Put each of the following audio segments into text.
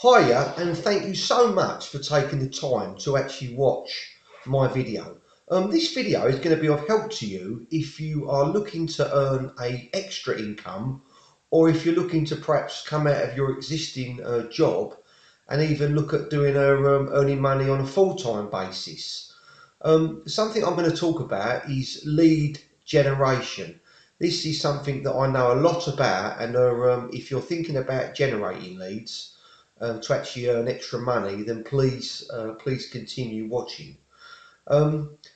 Hiya, and thank you so much for taking the time to actually watch my video. This video is going to be of help to you if you are looking to earn a extra income, or if you're looking to perhaps come out of your existing job and even look at doing earning money on a full-time basis. Something I'm going to talk about is lead generation. This is something that I know a lot about, and if you're thinking about generating leads to actually earn extra money, then please continue watching.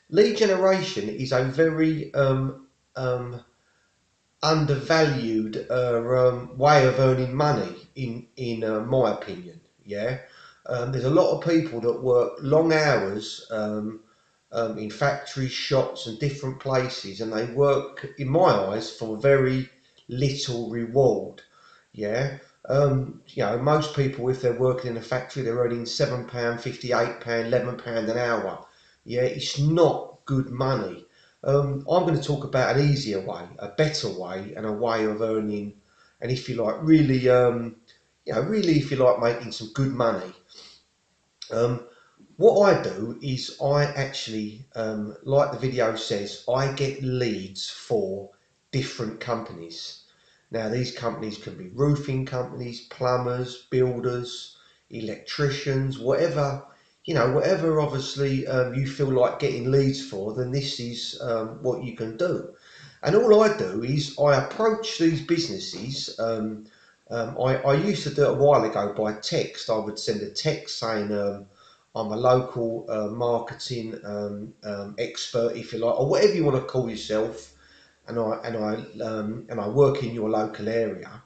Lead generation is a very undervalued way of earning money, in my opinion. Yeah, there's a lot of people that work long hours in factories, shops, and different places, and they work, in my eyes, for very little reward. Yeah. Most people, if they're working in a factory, they're earning £7.50, £8, £11 an hour. Yeah, it's not good money. I'm going to talk about an easier way, a better way, and a way of earning, and if you like, really, really, if you like, making some good money. Um, what I do is I actually, like the video says, I get leads for different companies. Now, these companies can be roofing companies, plumbers, builders, electricians, whatever, whatever obviously you feel like getting leads for, then this is what you can do. And all I do is I approach these businesses. I used to do it a while ago by text. I would send a text saying, I'm a local marketing expert, if you like, or whatever you want to call yourself, and I work in your local area,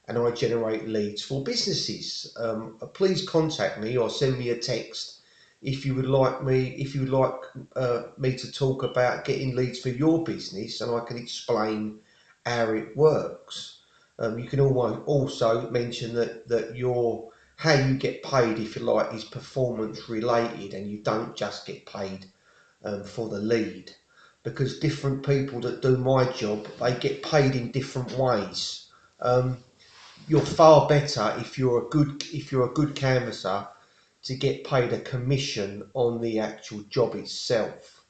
and I generate leads for businesses. Please contact me or send me a text if you would like me to talk about getting leads for your business, and I can explain how it works. You can also mention that your how you get paid, if you like, is performance related, and you don't just get paid for the lead, because different people that do my job, they get paid in different ways. You're far better if you're a good canvasser to get paid a commission on the actual job itself.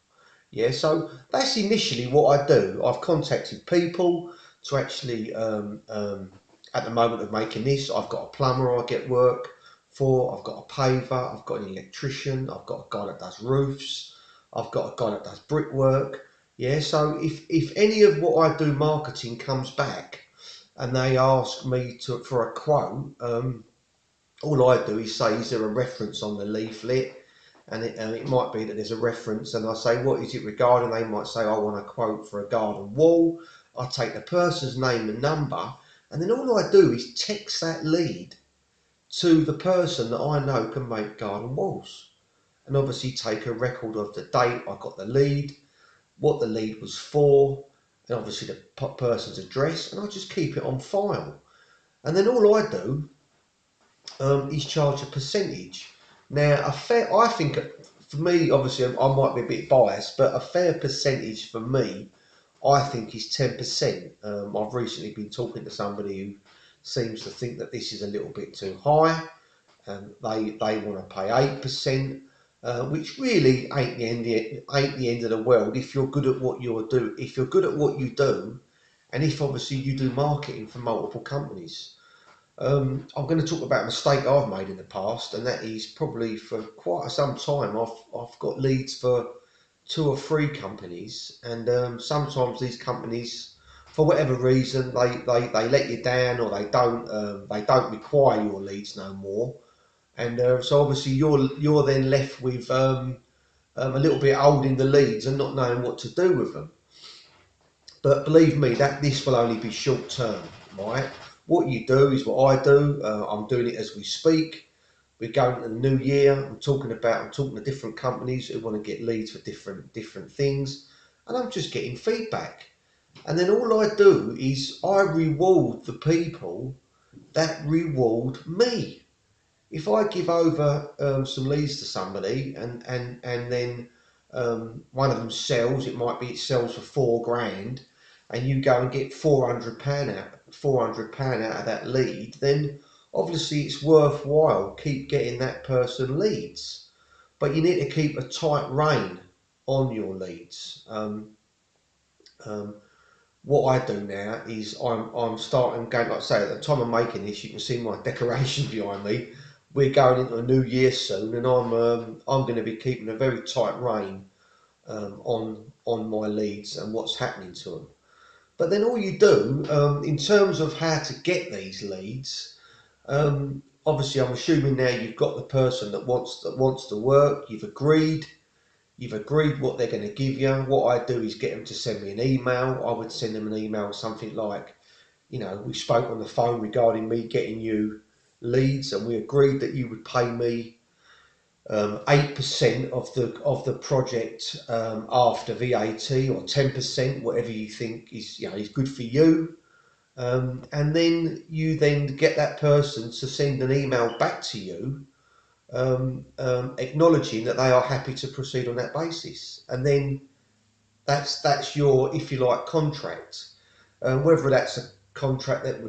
Yeah, so that's initially what I do. I've contacted people to actually, at the moment of making this, I've got a plumber I get work for, I've got a paver, I've got an electrician, I've got a guy that does roofs, I've got a guy that does brickwork. Yeah, so if any of what I do marketing comes back and they ask me for a quote, all I do is say, is there a reference on the leaflet? And it might be that there's a reference, and I say, what is it regarding? They might say, I want a quote for a garden wall. I take the person's name and number, and then all I do is text that lead to the person that I know can make garden walls. And obviously take a record of the date I got the lead, what the lead was for, and obviously the person's address, and I just keep it on file. And then all I do is charge a percentage. Now, I think for me, obviously, I might be a bit biased, but a fair percentage for me, I think, is 10%. I've recently been talking to somebody who seems to think that this is a little bit too high, and they want to pay 8%, which really ain't the end of the world if you're good at what if you're good at what you do, and if obviously you do marketing for multiple companies. I'm going to talk about a mistake I've made in the past, and that is probably for quite some time. I've got leads for 2 or 3 companies, and sometimes these companies, for whatever reason, they let you down, or they don't require your leads no more, and so obviously you're then left with a little bit holding the leads and not knowing what to do with them. But believe me, that this will only be short term, right? What you do is what I do. I'm doing it as we speak. We're going to the new year. I'm talking to different companies who want to get leads for different things, and I'm just getting feedback. And then all I do is I reward the people that reward me. If I give over some leads to somebody, and then one of them sells, it sells for 4 grand, and you go and get £400 out of that lead, then obviously it's worthwhile keep getting that person leads, but you need to keep a tight rein on your leads. Um, what I do now is I'm starting going, like I say, at the time of making this, you can see my decoration behind me. We're going into a new year soon, and I'm going to be keeping a very tight rein on my leads and what's happening to them. But then all you do in terms of how to get these leads, obviously I'm assuming now you've got the person that wants to work. You've agreed what they're going to give you. What I do is get them to send me an email. I would send them an email, something like, you know, we spoke on the phone regarding me getting you leads, and we agreed that you would pay me 8% of the project after VAT, or 10%, whatever you think is, you know, is good for you. And then you then get that person to send an email back to you acknowledging that they are happy to proceed on that basis, and then that's your, if you like, contract. Whether that's a contract that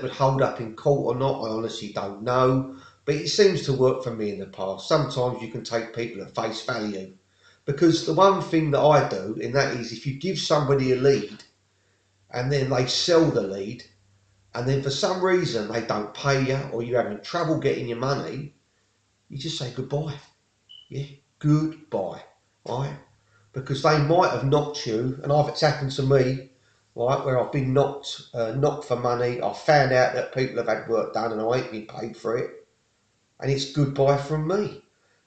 would hold up in court or not, I honestly don't know. But it seems to work for me in the past. Sometimes you can take people at face value, because the one thing that I do, and that is, if you give somebody a lead and then they sell the lead, and then for some reason they don't pay you, or you're having trouble getting your money, you just say goodbye. Yeah, goodbye, right? Because they might have knocked you, and it's happened to me, right, where I've been knocked for money. I found out that people have had work done and I ain't been paid for it, and it's goodbye from me,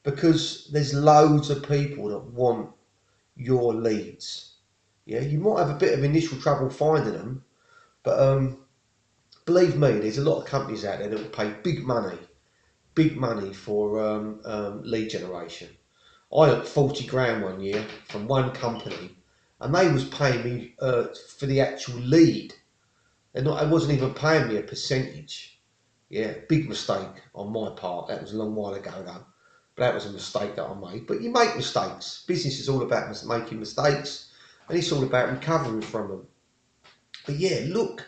because there's loads of people that want your leads. Yeah, you might have a bit of initial trouble finding them, but believe me, there's a lot of companies out there that will pay big money for lead generation. I earned 40 grand one year from one company, and they was paying me for the actual lead. I wasn't even paying me a percentage. Yeah, big mistake on my part. That was a long while ago though. But that was a mistake that I made. But you make mistakes. Business is all about making mistakes, and it's all about recovering from them. But yeah, look,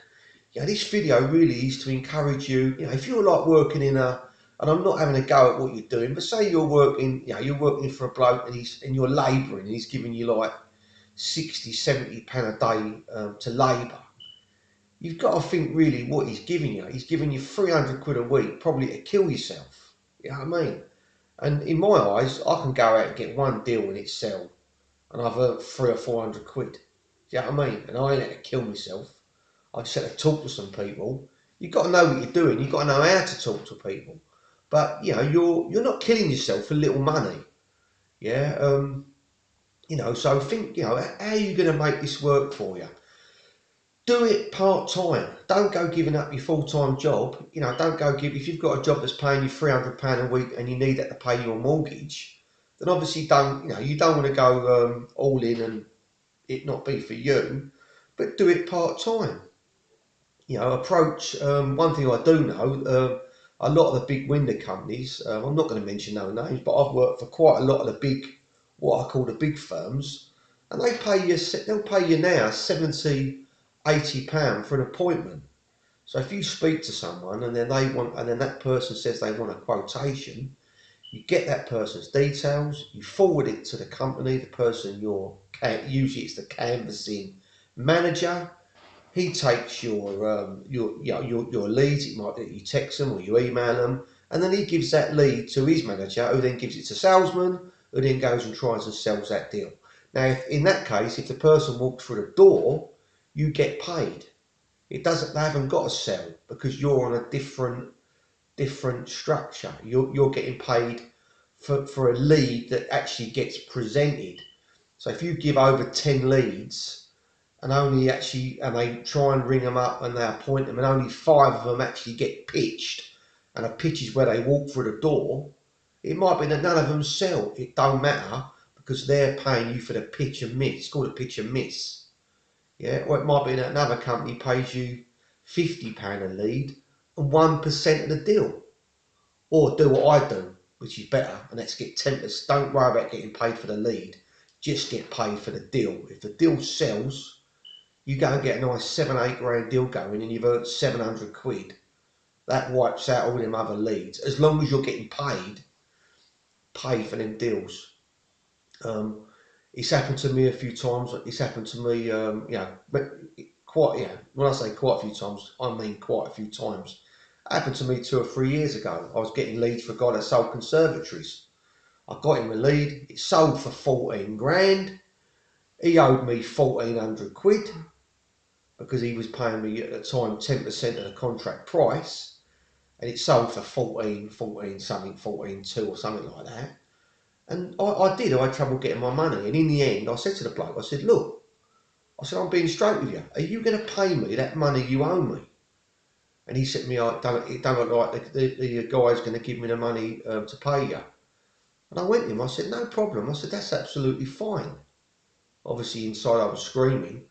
this video really is to encourage you. If you're like working in and I'm not having a go at what you're doing, but say you're working, you're working for a bloke and you're labouring, and he's giving you like 60, 70 pound a day to labour. You've got to think really what he's giving you. He's giving you 300 quid a week, probably to kill yourself. You know what I mean? And in my eyes, I can go out and get one deal and it sell, and I've earned 300 or 400 quid. Do you know what I mean? And I ain't had to kill myself. I just had to talk to some people. You've got to know what you're doing. You've got to know how to talk to people. But you're not killing yourself for little money. Yeah. So think, how are you going to make this work for you? Do it part time. Don't go giving up your full time job. Don't go if you've got a job that's paying you £300 a week and you need that to pay your mortgage, then obviously you don't want to go all in and it not be for you, but do it part time. Approach. One thing I do know, a lot of the big window companies, I'm not going to mention no names, but I've worked for quite a lot of the big, what I call the big firms, and they'll pay you now 70, £80 for an appointment. So if you speak to someone and then that person says they want a quotation, you get that person's details, you forward it to the company, the person usually it's the canvassing manager. He takes your leads. It might be that you text them or you email them, and then he gives that lead to his manager, who then gives it to salesman, who then goes and tries and sells that deal. Now, in that case, if the person walks through the door, you get paid. They haven't got to sell, because you're on a different structure. You're getting paid for a lead that actually gets presented. So if you give over 10 leads, and they try and ring them up and they appoint them, and only 5 of them actually get pitched, and a pitch is where they walk through the door, it might be that none of them sell. It don't matter, because they're paying you for the pitch and miss. It's called a pitch and miss. Yeah, or it might be that another company pays you £50 a lead and 1% of the deal. Or do what I do, which is better, and that's get 10%. Don't worry about getting paid for the lead, just get paid for the deal. If the deal sells, you go and get a nice 7, 8 grand deal going, and you've earned 700 quid. that wipes out all them other leads. As long as you're getting paid for them deals. It's happened to me a few times. It's happened to me, when I say quite a few times, I mean quite a few times. It happened to me 2 or 3 years ago. I was getting leads for a guy that sold conservatories. I got him a lead. It sold for 14 grand. He owed me 1,400 quid because he was paying me at the time 10% of the contract price. And it sold for 14 something, 14.2 or something like that. And I had trouble getting my money. And in the end, I said to the bloke, I said, look, I'm being straight with you. Are you going to pay me that money you owe me? And he said to me, it don't look like the guy's going to give me the money to pay you. And I went to him, I said, no problem. I said, that's absolutely fine. Obviously inside I was screaming.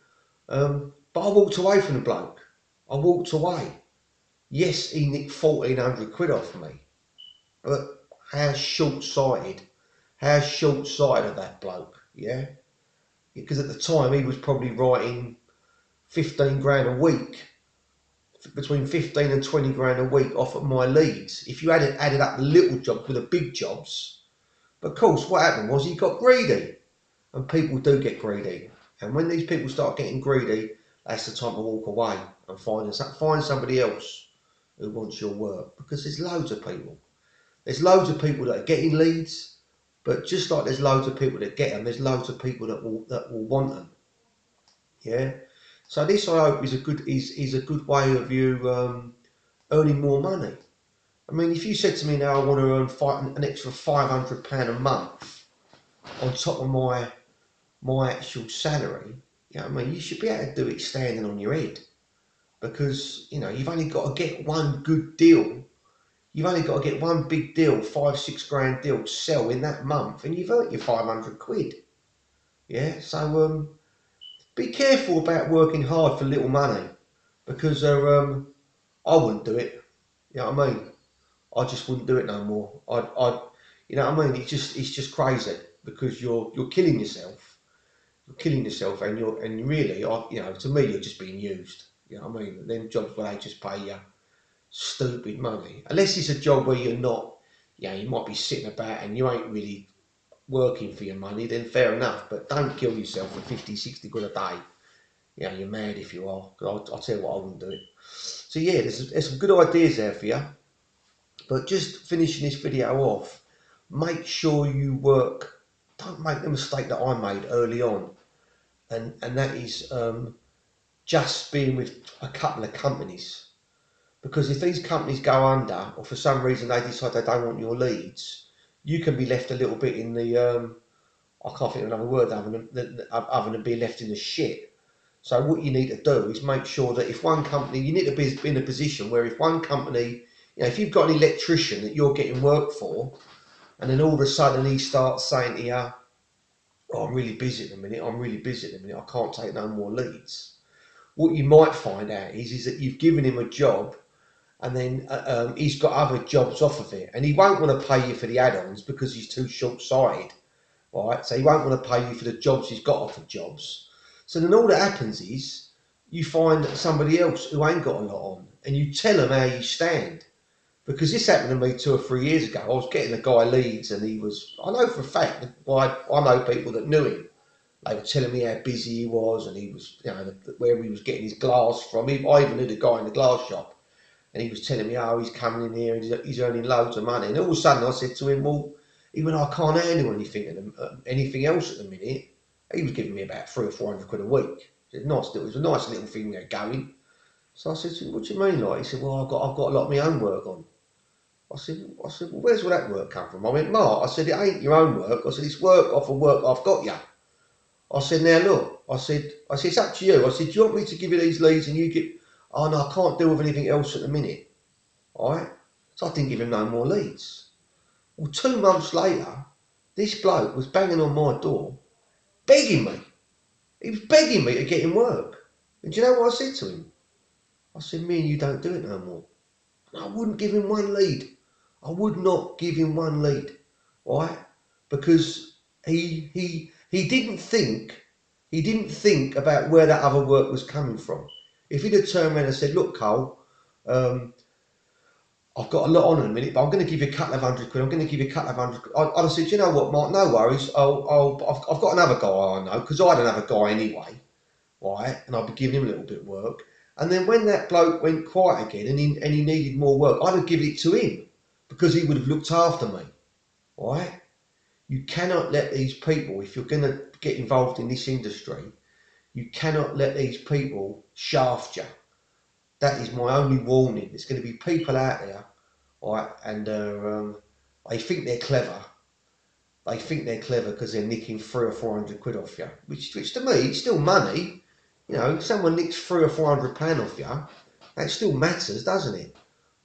But I walked away from the bloke. I walked away. Yes, he nicked 1,400 quid off me. But how short-sighted of that bloke, yeah? Because at the time he was probably writing 15 grand a week, between 15 and 20 grand a week off of my leads. If you added up the little jobs with the big jobs, but of course what happened was he got greedy, and people do get greedy. And when these people start getting greedy, that's the time to walk away and find somebody else who wants your work, because there's loads of people. There's loads of people that are getting leads, but just like there's loads of people that get them, there's loads of people that will want them. Yeah. So this, I hope, is a good way of you earning more money. I mean, if you said to me now, I want to earn an extra £500 a month on top of my actual salary, you know what I mean, you should be able to do it standing on your head, because you've only got to get one good deal. You've only got to get one big deal, 5-6 grand deal to sell in that month, and you've earned your 500 quid. Yeah, so be careful about working hard for little money, because I wouldn't do it. You know what I mean? I just wouldn't do it no more. You know what I mean? It's just crazy, because you're killing yourself. You're killing yourself, and really, to me, you're just being used. You know what I mean? Them jobs where they just pay you stupid money, unless it's a job where you're not, you might be sitting about and you ain't really working for your money, then fair enough, but don't kill yourself for 50-60 quid a day. You're mad if you are. I'll tell you what, I wouldn't do it. So yeah, there's some good ideas there for you, but just finishing this video off, make sure you work, don't make the mistake that I made early on, and that is just being with a couple of companies. Because if these companies go under, or for some reason they decide they don't want your leads, you can be left a little bit in the, I can't think of another word other than being left in the shit. So what you need to do is make sure that if one company, you need to be in a position where if one company, if you've got an electrician that you're getting work for, and then all of a sudden he starts saying to you, oh, I'm really busy at the minute, I can't take no more leads. What you might find out is that you've given him a job, and then he's got other jobs off of it, and he won't want to pay you for the add-ons because he's too short-sighted, right? So he won't want to pay you for the jobs he's got off of jobs. So then all that happens is you find somebody else who ain't got a lot on, and you tell them how you stand. Because this happened to me 2 or 3 years ago. I was getting a guy leads, and I know for a fact, I know people that knew him. They were telling me how busy he was, and he was, where he was getting his glass from. I even knew the guy in the glass shop. And he was telling me, oh, he's coming in here and he's earning loads of money. And all of a sudden I said to him, well, he went, I can't handle anything else at the minute. He was giving me about 300 or 400 quid a week. It was a nice little thing there going. So I said to him, what do you mean? Like, he said, well, I've got a lot of my own work on. I said, well, where's all that work come from? I went, Mark, I said, it ain't your own work. I said, it's work off of work I've got you. I said, now look, I said, it's up to you. I said, do you want me to give you these leads and you give, oh no, I can't deal with anything else at the minute. Alright? So I didn't give him no more leads. Well, 2 months later, this bloke was banging on my door, begging me. He was begging me to get him work. And do you know what I said to him? I said, me and you don't do it no more. And I wouldn't give him one lead. I would not give him one lead. Right? Because he didn't think about where that other work was coming from. If he'd have turned around and said, look, Cole, I've got a lot on in a minute, but I'm going to give you a couple of £100. I'm going to give you a couple of £100. I'd have said, you know what, Mark, no worries. I've got another guy I know, because I had another guy anyway, right? And I'd be giving him a little bit of work. And then when that bloke went quiet again and he needed more work, I'd have given it to him because he would have looked after me, right? You cannot let these people, if you're going to get involved in this industry, you cannot let these people shaft you. That is my only warning. There's going to be people out there, right, and they think they're clever. They think they're clever because they're nicking £300 or £400 off you, which to me, it's still money. You know, if someone nicks £300 or £400 off you, that still matters, doesn't it?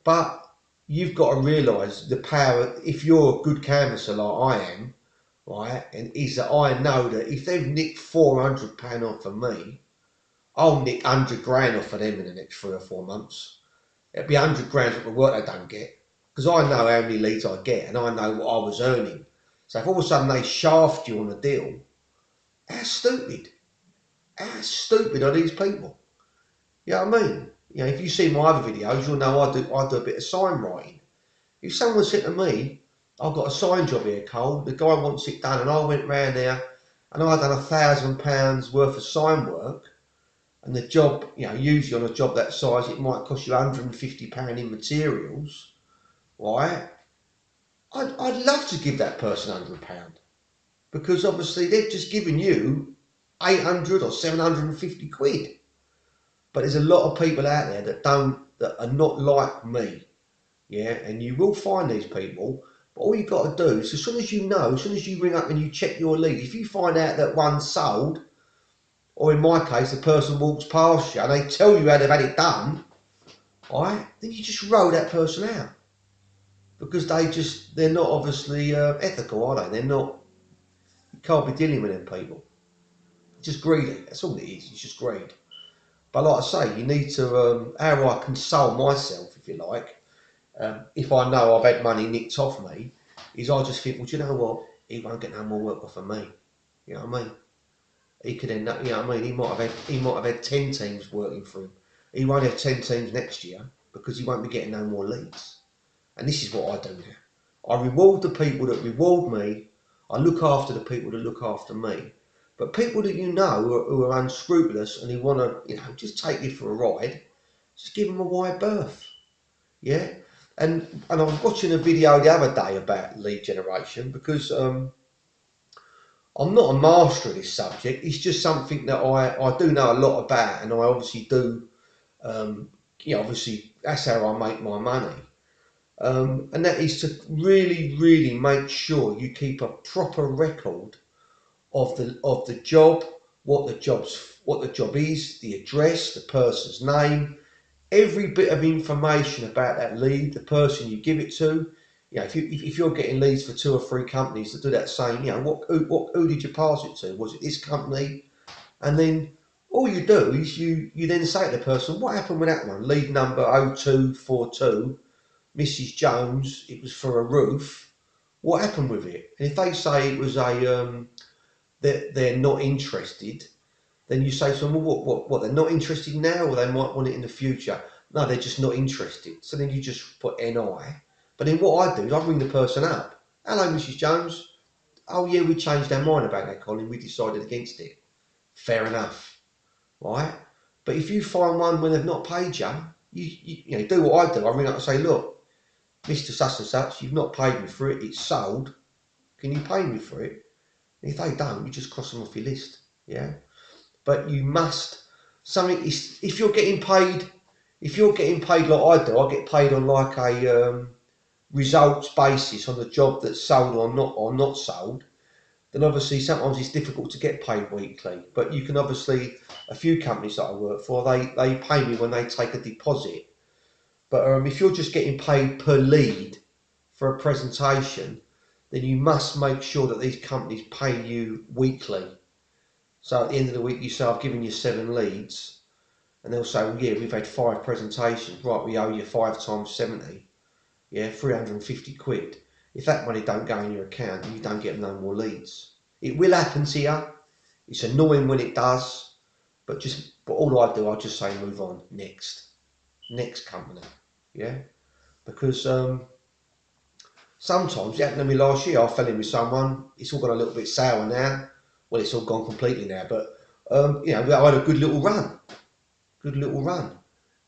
But you've got to realise the power, if you're a good canvasser like I am, right, and is that I know that if they've nicked £400 off of me, I'll nick 100 grand off of them in the next 3 or 4 months. It'll be 100 grand worth of work they don't get, because I know how many leads I get and I know what I was earning. So if all of a sudden they shaft you on a deal, how stupid are these people? You know what I mean? You know, if you see my other videos, you'll know I do a bit of sign writing. If someone said to me, I've got a sign job here, Cole, the guy wants it done, and I went round there and I done £1,000 worth of sign work, and the job, you know, usually on a job that size, it might cost you £150 in materials, right? I'd love to give that person £100, because obviously they've just given you 800 or 750 quid. But there's a lot of people out there that are not like me, yeah, and you will find these people. But all you've got to do is, as soon as you ring up and you check your lead, if you find out that one's sold, or in my case, the person walks past you and they tell you how they've had it done, right, then you just roll that person out, because they're not obviously ethical, are they? They're not. You can't be dealing with them people. It's just greedy. That's all it is. It's just greed. But like I say, you need to, how I console myself, if you like, if I know I've had money nicked off me, is I just think, well, do you know what? He won't get no more work off of me. You know what I mean? He could end up, you know what I mean? He might have had 10 teams working for him. He won't have 10 teams next year because he won't be getting no more leads. And this is what I do now. I reward the people that reward me. I look after the people that look after me. But people that you know who are unscrupulous and who want to, you know, just take you for a ride, just give them a wide berth. Yeah? And I was watching a video the other day about lead generation, because I'm not a master of this subject. It's just something that I do know a lot about, and I obviously do, you know, obviously that's how I make my money. And that is to really, really make sure you keep a proper record of the job, what the job is, the address, the person's name, every bit of information about that lead, the person you give it to. You know, if you're getting leads for 2 or 3 companies that do that same, you know, who did you pass it to? Was it this company? And then all you do is you then say to the person, what happened with that one? Lead number 0242. Mrs. Jones, it was for a roof. What happened with it? And if they say it was they're not interested, then you say to them, well, what, they're not interested now, or they might want it in the future? No, they're just not interested. So then you just put NI. But then what I do is I ring the person up. Hello, Mrs. Jones. Oh yeah, we changed our mind about that, Colin. We decided against it. Fair enough, right? But if you find one when they've not paid you, you know, do what I do. I ring up and say, look, Mr. Such and Such, you've not paid me for it. It's sold. Can you pay me for it? And if they don't, you just cross them off your list. Yeah. But you must, if you're getting paid like I do, I get paid on like a results basis on the job that's sold or not sold, then obviously sometimes it's difficult to get paid weekly. But you can obviously, a few companies that I work for, they pay me when they take a deposit. But if you're just getting paid per lead for a presentation, then you must make sure that these companies pay you weekly. So at the end of the week, you say, I've given you 7 leads, and they'll say, well, yeah, we've had 5 presentations. Right, we owe you 5 times 70. Yeah, 350 quid. If that money don't go in your account, you don't get no more leads. It will happen to you. It's annoying when it does, but all I do, I just say move on. Next company. Yeah. because sometimes it happened to me last year. I fell in with someone. It's all gone a little bit sour now. Well, it's all gone completely now, but you know, I had a good little run,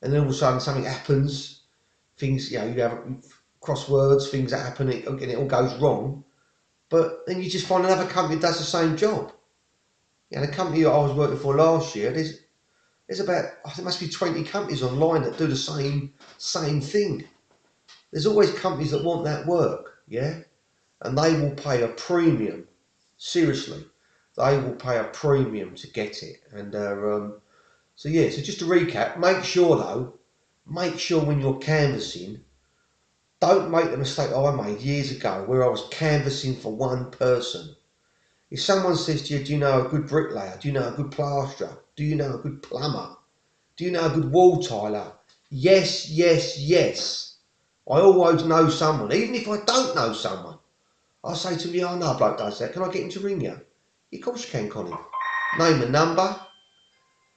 and then all of a sudden something happens. Things, you know, you have crosswords, things that happen, and it all goes wrong. But then you just find another company that does the same job. You know, the company that I was working for last year, there's about, I think there must be 20 companies online that do the same thing. There's always companies that want that work, yeah, and they will pay a premium. Seriously, they will pay a premium to get it. And so yeah, so just to recap, make sure when you're canvassing, don't make the mistake I made years ago where I was canvassing for one person. If someone says to you, do you know a good bricklayer? Do you know a good plasterer? Do you know a good plumber? Do you know a good wall tiler? Yes, yes, yes. I always know someone, even if I don't know someone. I'll say to me, oh no, a bloke does that. Can I get him to ring you? Of course you can, Connie. Name and number,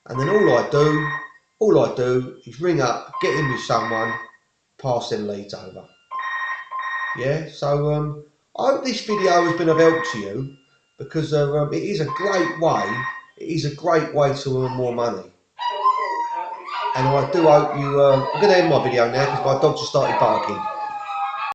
and then all I do is ring up, get in with someone, pass them leads over. Yeah, so I hope this video has been of help to you, because it is a great way to earn more money. And I do hope you, I'm going to end my video now because my dog just started barking.